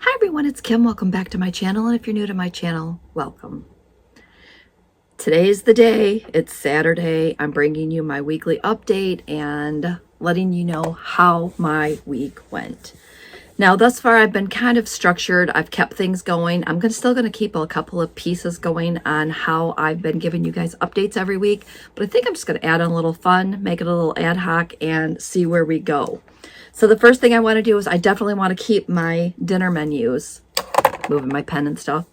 Hi everyone, it's Kim. Welcome back to my channel, and if you're new to my channel, welcome. Today's the day. It's Saturday. I'm bringing you my weekly update and letting you know how my week went. Now, thus far, I've been kind of structured. I've kept things going. I'm still going to keep a couple of pieces going on how I've been giving you guys updates every week, but I think I'm just going to add on a little fun, make it a little ad hoc, and see where we go. So the first thing I want to do is I definitely want to keep my dinner menus, moving my pen and stuff,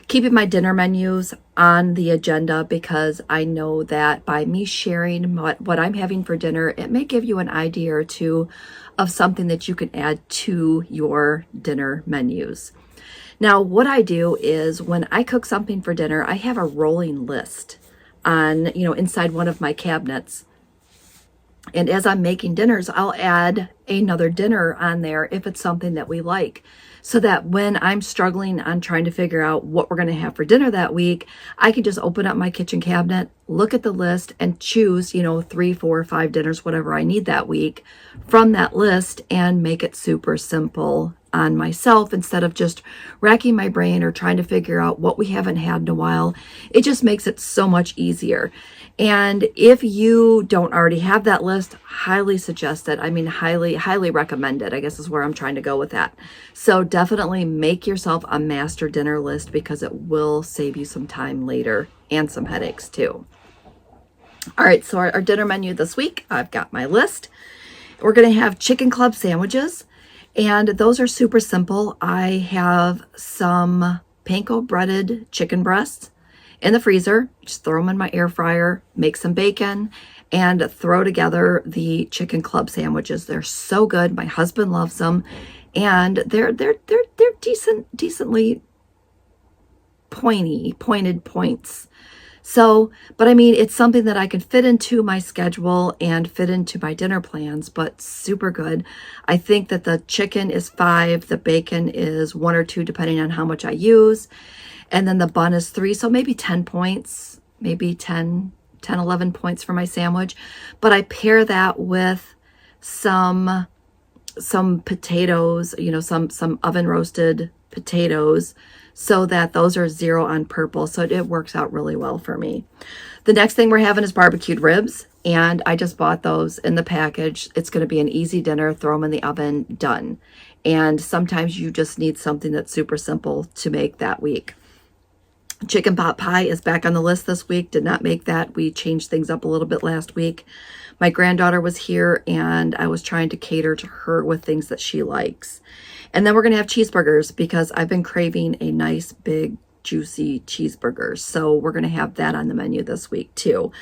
keeping my dinner menus on the agenda, because I know that by me sharing what I'm having for dinner, it may give you an idea or two of something that you can add to your dinner menus. Now, what I do is when I cook something for dinner, I have a rolling list on, inside one of my cabinets. And as I'm making dinners, I'll add another dinner on there if it's something that we like. So that when I'm struggling on trying to figure out what we're going to have for dinner that week, I can just open up my kitchen cabinet, look at the list, and choose, 3, 4, 5 dinners, whatever I need that week from that list, and make it super simple on myself instead of just racking my brain or trying to figure out what we haven't had in a while. It just makes it so much easier. And if you don't already have that list, highly suggest it. I mean, highly recommend it, I guess is where I'm trying to go with that. So definitely make yourself a master dinner list, because it will save you some time later and some headaches too. All right, so our dinner menu this week, I've got my list. We're going to have chicken club sandwiches, and those are super simple. I have some panko breaded chicken breasts in the freezer. Just throw them in my air fryer, make some bacon, and throw together the chicken club sandwiches. They're so good. My husband loves them, and they're decently pointed points. So, but I mean, it's something that I can fit into my schedule and fit into my dinner plans, but super good. I think that the chicken is 5, the bacon is 1 or 2, depending on how much I use. And then the bun is 3, so maybe 10 points, maybe 10, 11 points for my sandwich. But I pair that with some potatoes, some oven roasted potatoes, so that those are 0 on purple. So it works out really well for me. The next thing we're having is barbecued ribs, and I just bought those in the package. It's going to be an easy dinner, throw them in the oven, done. And sometimes you just need something that's super simple to make that week. Chicken pot pie is back on the list this week. Did not make that. We changed things up a little bit last week. My granddaughter was here, and I was trying to cater to her with things that she likes. And then we're going to have cheeseburgers, because I've been craving a nice, big, juicy cheeseburger. So we're going to have that on the menu this week too.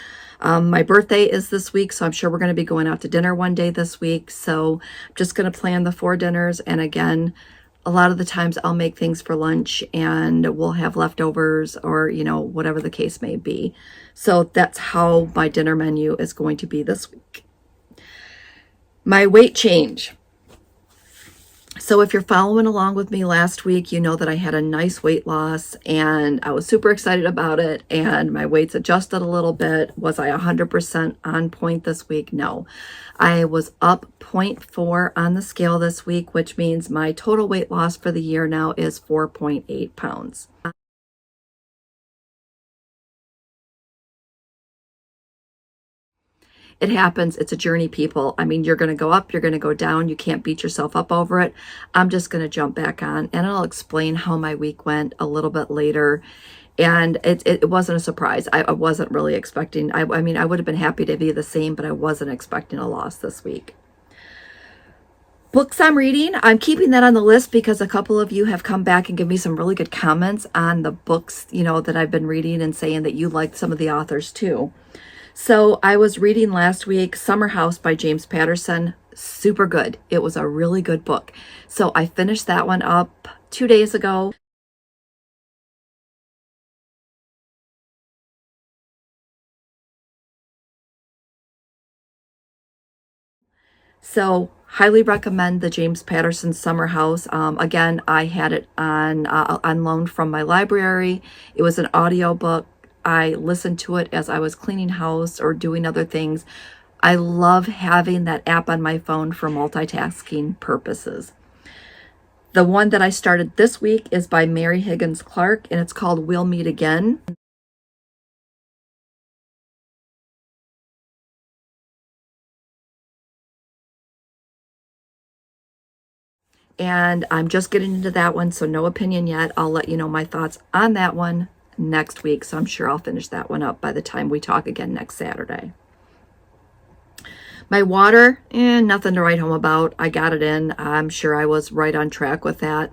My birthday is this week, so I'm sure we're going to be going out to dinner one day this week. So I'm just going to plan the 4 dinners. And again, a lot of the times I'll make things for lunch and we'll have leftovers, or, whatever the case may be. So that's how my dinner menu is going to be this week. My weight change. So if you're following along with me last week, you know that I had a nice weight loss, and I was super excited about it, and my weight's adjusted a little bit. Was I 100% on point this week? No. I was up 0.4 on the scale this week, which means my total weight loss for the year now is 4.8 pounds. It happens. It's a journey, people. I mean, you're going to go up, you're going to go down. You can't beat yourself up over it. I'm just going to jump back on, and I'll explain how my week went a little bit later. And it wasn't a surprise. I wasn't really expecting, I mean, I would have been happy to be the same, but I wasn't expecting a loss this week. Books I'm reading, I'm keeping that on the list because a couple of you have come back and given me some really good comments on the books, that I've been reading, and saying that you liked some of the authors too. So I was reading last week Summer House by James Patterson. Super good. It was a really good book. So I finished that one up 2 days ago. So highly recommend the James Patterson Summer House. Again, I had it on loan from my library. It was an audio book. I listened to it as I was cleaning house or doing other things. I love having that app on my phone for multitasking purposes. The one that I started this week is by Mary Higgins Clark, and it's called We'll Meet Again. And I'm just getting into that one, so no opinion yet. I'll let you know my thoughts on that one next week, so I'm sure I'll finish that one up by the time we talk again next Saturday. My water, nothing to write home about. I got it in. I'm sure I was right on track with that.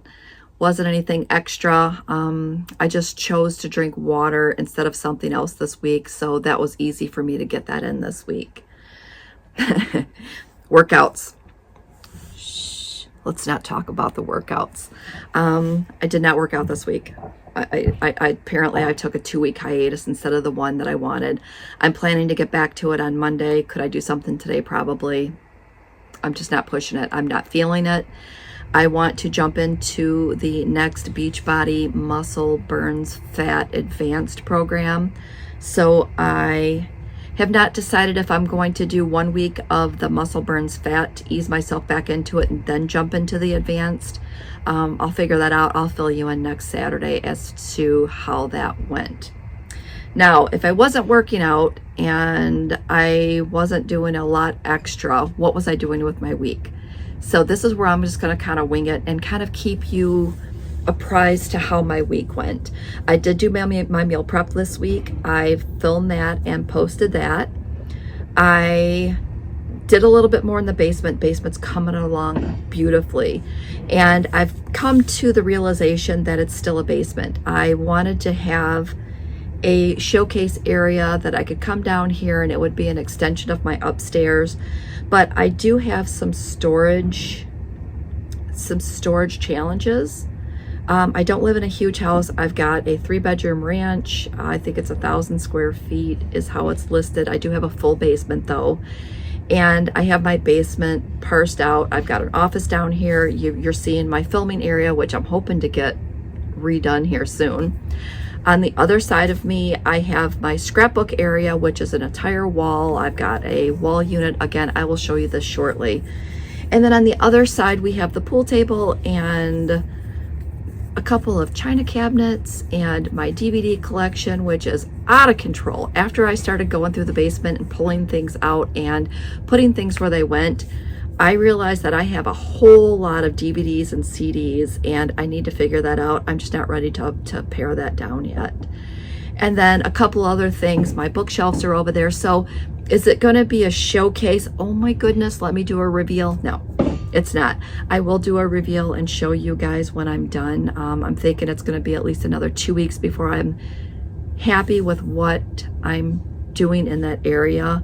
Wasn't anything extra. I just chose to drink water instead of something else this week, so that was easy for me to get that in this week. Workouts. Let's not talk about the workouts. I did not work out this week. Apparently I took a 2-week hiatus instead of the one that I wanted. I'm planning to get back to it on Monday. Could I do something today? Probably. I'm just not pushing it. I'm not feeling it. I want to jump into the next Beachbody Muscle Burns Fat Advanced program. So I have not decided if I'm going to do 1 week of the Muscle Burns Fat to ease myself back into it and then jump into the advanced. I'll figure that out. I'll fill you in next Saturday as to how that went. Now, if I wasn't working out and I wasn't doing a lot extra, what was I doing with my week? So this is where I'm just going to kind of wing it and kind of keep you apprised to how my week went. I did do my meal prep this week. I filmed that and posted that. I did a little bit more in the basement. Basement's coming along beautifully. And I've come to the realization that it's still a basement. I wanted to have a showcase area that I could come down here and it would be an extension of my upstairs. But I do have some storage challenges. I don't live in a huge house. I've got a 3-bedroom ranch. I think it's 1,000 square feet is how it's listed. I do have a full basement though. And I have my basement parsed out. I've got an office down here. You're seeing my filming area, which I'm hoping to get redone here soon. On the other side of me, I have my scrapbook area, which is an entire wall. I've got a wall unit. Again, I will show you this shortly. And then on the other side, we have the pool table and a couple of china cabinets and my DVD collection, which is out of control. After I started going through the basement and pulling things out and putting things where they went, I realized that I have a whole lot of DVDs and CDs and I need to figure that out. I'm just not ready to pare that down yet. And then a couple other things. My bookshelves are over there. So is it going to be a showcase? Oh my goodness, let me do a reveal. No, it's not. I will do a reveal and show you guys when I'm done. I'm thinking it's going to be at least another 2 weeks before I'm happy with what I'm doing in that area.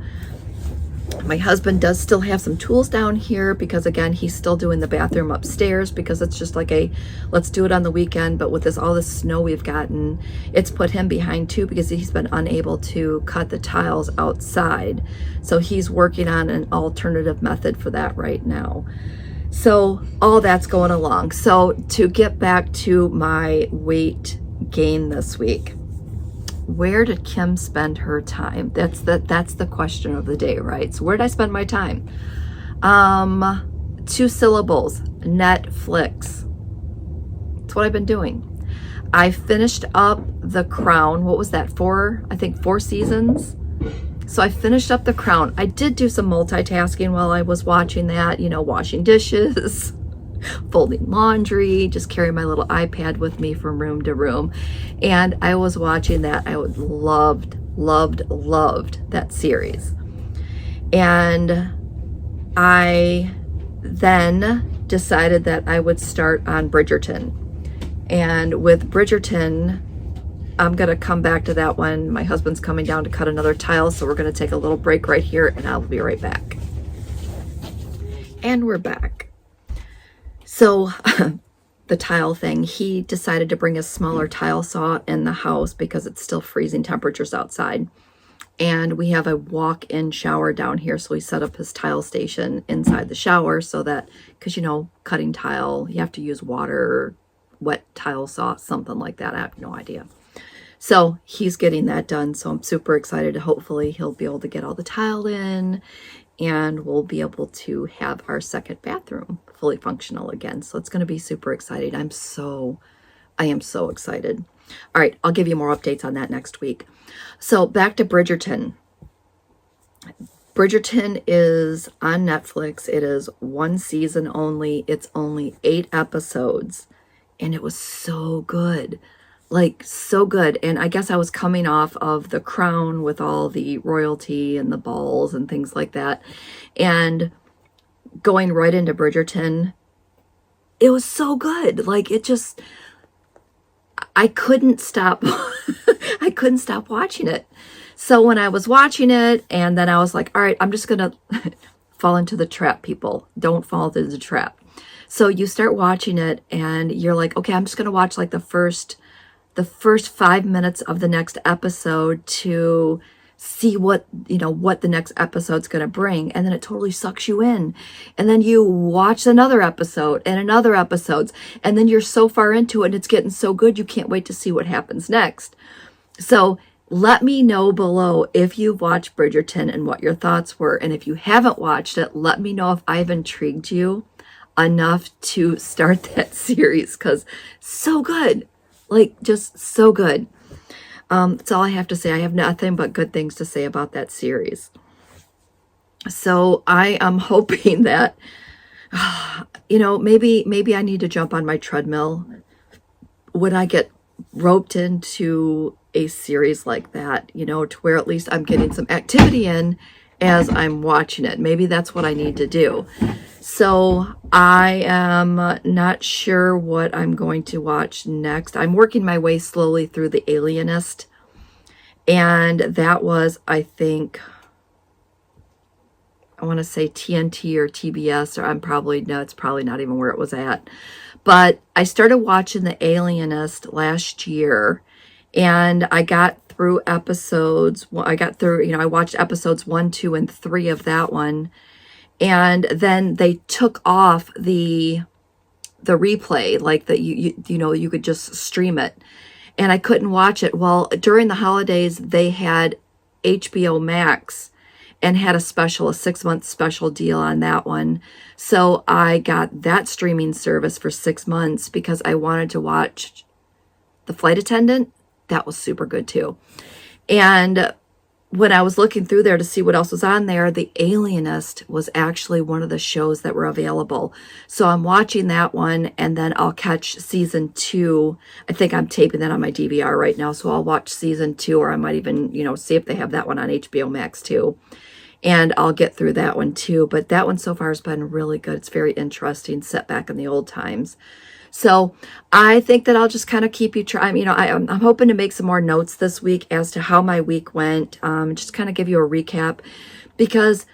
My husband does still have some tools down here because again, he's still doing the bathroom upstairs because it's just like a, let's do it on the weekend. But with all this snow we've gotten, it's put him behind too because he's been unable to cut the tiles outside. So he's working on an alternative method for that right now. So all that's going along. So to get back to my weight gain this week, where did Kim spend her time? That's the question of the day, right? So where did I spend my time? 2 syllables, Netflix. That's what I've been doing. I finished up The Crown. What was that? 4 seasons. So I finished up The Crown. I did do some multitasking while I was watching that, you know, washing dishes, folding laundry, just carrying my little iPad with me from room to room. And I was watching that. I loved that series. And I then decided that I would start on Bridgerton. And with Bridgerton, I'm going to come back to that one. My husband's coming down to cut another tile, so we're going to take a little break right here, and I'll be right back. And we're back. So the tile thing, he decided to bring a smaller tile saw in the house because it's still freezing temperatures outside. And we have a walk-in shower down here, so he set up his tile station inside the shower so that, because you know, cutting tile, you have to use water, wet tile saw, something like that. I have no idea. So he's getting that done. So I'm super excited. Hopefully he'll be able to get all the tile in and we'll be able to have our second bathroom fully functional again. So it's going to be super exciting. I am so excited. All right, I'll give you more updates on that next week. So back to Bridgerton. Bridgerton is on Netflix. It is one season only. It's only 8 episodes. And it was so good. Like, so good. And I guess I was coming off of The Crown with all the royalty and the balls and things like that. And going right into Bridgerton, it was so good. Like, it just, I couldn't stop. I couldn't stop watching it. So when I was watching it, and then I was like, all right, I'm just going to fall into the trap, people. Don't fall into the trap. So you start watching it and you're like, okay, I'm just going to watch like the first 5 minutes of the next episode to see what the next episode's going to bring. And then it totally sucks you in. And then you watch another episode and another episodes. And then you're so far into it and it's getting so good, you can't wait to see what happens next. So let me know below if you've watched Bridgerton and what your thoughts were. And if you haven't watched it, let me know if I've intrigued you enough to start that series, because so good. Like, just so good. That's all I have to say. I have nothing but good things to say about that series. So I am hoping that, maybe I need to jump on my treadmill when I get roped into a series like that, to where at least I'm getting some activity in as I'm watching it. Maybe that's what I need to do. So I am not sure what I'm going to watch next. I'm working my way slowly through The Alienist. And that was, I think, I want to say TNT or TBS, or it's probably not even where it was at. But I started watching The Alienist last year, and I got through episodes. I watched episodes 1, 2, and 3 of that one. And then they took off the replay, like that you could just stream it. And I couldn't watch it. Well, during the holidays, they had HBO Max and had a 6-month special deal on that one. So I got that streaming service for 6 months because I wanted to watch The Flight Attendant. That was super good too. And when I was looking through there to see what else was on there, The Alienist was actually one of the shows that were available. So I'm watching that one, and then I'll catch season 2. I think I'm taping that on my DVR right now, so I'll watch season 2, or I might even, see if they have that one on HBO Max too. And I'll get through that one too. But that one so far has been really good. It's very interesting, set back in the old times. So I think that I'll just kind of keep you trying. I'm hoping to make some more notes this week as to how my week went. Just kind of give you a recap, because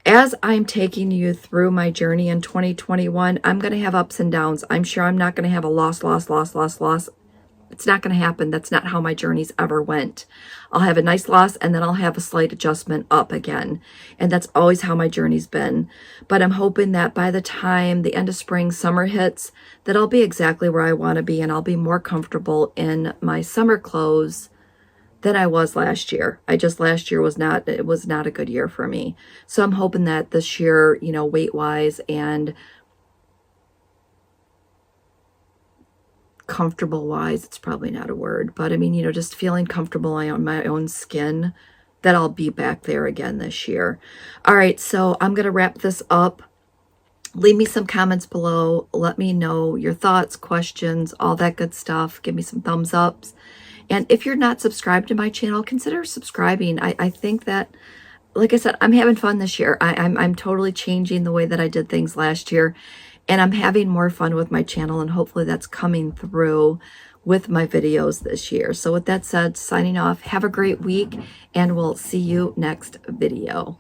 as I'm taking you through my journey in 2021, I'm going to have ups and downs. I'm sure I'm not going to have a loss. It's not going to happen. That's not how my journeys ever went. I'll have a nice loss, and then I'll have a slight adjustment up again. And that's always how my journey's been. But I'm hoping that by the time the end of spring, summer hits, that I'll be exactly where I want to be, and I'll be more comfortable in my summer clothes than I was last year. Last year was not a good year for me. So I'm hoping that this year, weight-wise and comfortable wise, it's probably not a word, but I mean, just feeling comfortable on my own skin, that I'll be back there again this year. All right, so I'm going to wrap this up. Leave me some comments below. Let me know your thoughts, questions, all that good stuff. Give me some thumbs ups. And if you're not subscribed to my channel, consider subscribing. I think that, like I said, I'm having fun this year. I'm totally changing the way that I did things last year. And I'm having more fun with my channel, and hopefully that's coming through with my videos this year. So with that said, signing off, have a great week, and we'll see you next video.